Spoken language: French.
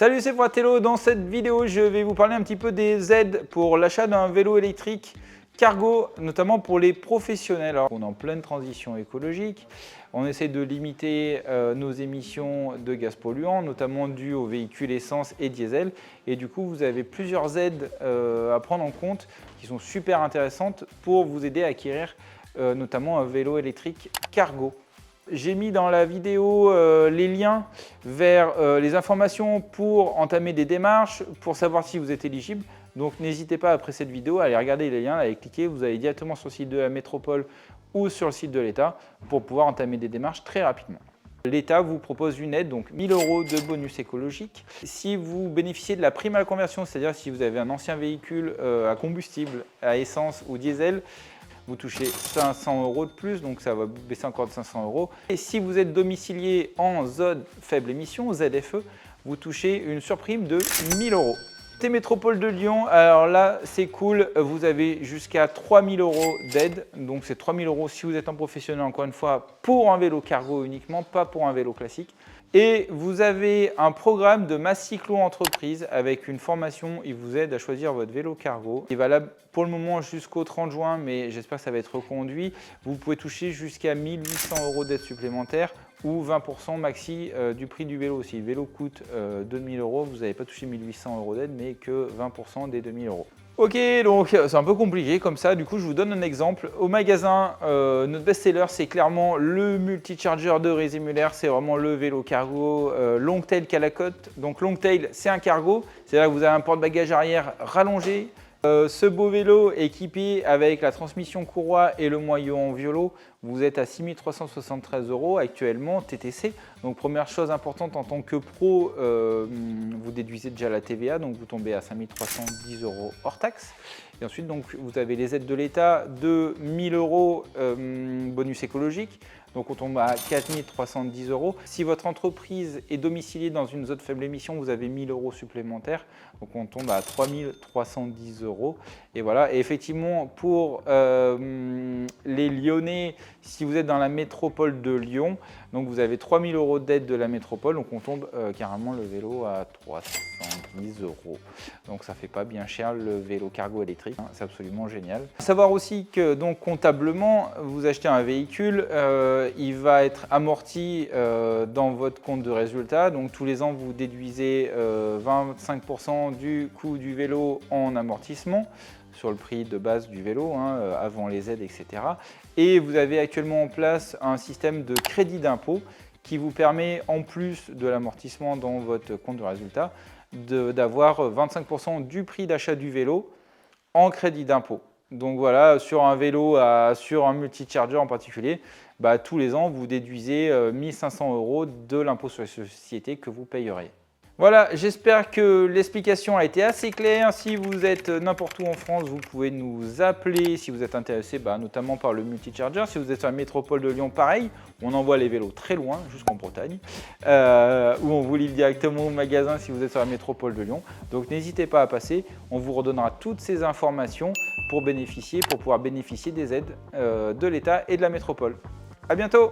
Salut, c'est Fratello. Dans cette vidéo, je vais vous parler un petit peu des aides pour l'achat d'un vélo électrique cargo, notamment pour les professionnels. Alors, on est en pleine transition écologique. On essaie de limiter nos émissions de gaz polluants, notamment dues aux véhicules essence et diesel. Et du coup, vous avez plusieurs aides à prendre en compte qui sont super intéressantes pour vous aider à acquérir notamment un vélo électrique cargo. J'ai mis dans la vidéo les liens vers les informations pour entamer des démarches, pour savoir si vous êtes éligible. Donc n'hésitez pas après cette vidéo à aller regarder les liens, à aller cliquer, vous allez directement sur le site de la métropole ou sur le site de l'État pour pouvoir entamer des démarches très rapidement. L'État vous propose une aide, donc 1 000 € de bonus écologique. Si vous bénéficiez de la prime à la conversion, c'est-à-dire si vous avez un ancien véhicule à combustible, à essence ou diesel, vous touchez 500 € de plus, donc ça va baisser encore de 500 €. Et si vous êtes domicilié en zone faible émission, ZFE, vous touchez une surprime de 1 000 €. Côté métropole de Lyon, alors là c'est cool, vous avez jusqu'à 3 000 € d'aide, donc c'est 3 000 € si vous êtes un professionnel, encore une fois, pour un vélo cargo uniquement, pas pour un vélo classique. Et vous avez un programme de masse cyclo entreprise avec une formation, il vous aide à choisir votre vélo cargo. Il est valable pour le moment jusqu'au 30 juin, mais j'espère que ça va être reconduit. Vous pouvez toucher jusqu'à 1 800 € d'aide supplémentaire ou 20% maxi du prix du vélo. Si le vélo coûte 2 000 €, vous n'avez pas touché 1 800 € d'aide, mais que 20% des 2 000 €. Ok, donc c'est un peu compliqué comme ça, du coup je vous donne un exemple. Au magasin, notre best-seller c'est clairement le multi-charger de Rési Muller, c'est vraiment le vélo cargo Longtail Calacotte. Donc Longtail c'est un cargo, c'est-à-dire que vous avez un porte-bagages arrière rallongé. Ce beau vélo équipé avec la transmission courroie et le moyeu en violo, vous êtes à 6 373 € actuellement TTC. Donc première chose importante en tant que pro, vous déduisez déjà la TVA, donc vous tombez à 5 310 € hors taxe. Et ensuite donc, vous avez les aides de l'État de 1 000 € bonus écologique. Donc on tombe à 4 310 €. Si votre entreprise est domiciliée dans une zone faible émission, vous avez 1 000 € supplémentaires. Donc on tombe à 3 310 €. Et voilà. Et effectivement, pour les Lyonnais, si vous êtes dans la métropole de Lyon, donc vous avez 3 000 € d'aide de la métropole. Donc on tombe carrément le vélo à 310 €. Donc ça fait pas bien cher le vélo cargo électrique. Hein, c'est absolument génial. À savoir aussi que donc comptablement, vous achetez un véhicule, il va être amorti dans votre compte de résultat. Donc tous les ans, vous déduisez 25% du coût du vélo en amortissement sur le prix de base du vélo, hein, avant les aides, etc. Et vous avez actuellement en place un système de crédit d'impôt qui vous permet, en plus de l'amortissement dans votre compte de résultat, d'avoir 25% du prix d'achat du vélo en crédit d'impôt. Donc voilà, sur un vélo, sur un multi-charger en particulier, tous les ans, vous déduisez 1 500 € de l'impôt sur les sociétés que vous payerez. Voilà, j'espère que l'explication a été assez claire. Si vous êtes n'importe où en France, vous pouvez nous appeler si vous êtes intéressé, notamment par le multi-charger. Si vous êtes sur la métropole de Lyon, pareil, on envoie les vélos très loin, jusqu'en Bretagne, ou on vous livre directement au magasin si vous êtes sur la métropole de Lyon. Donc n'hésitez pas à passer, on vous redonnera toutes ces informations pour pouvoir bénéficier des aides de l'État et de la métropole. À bientôt!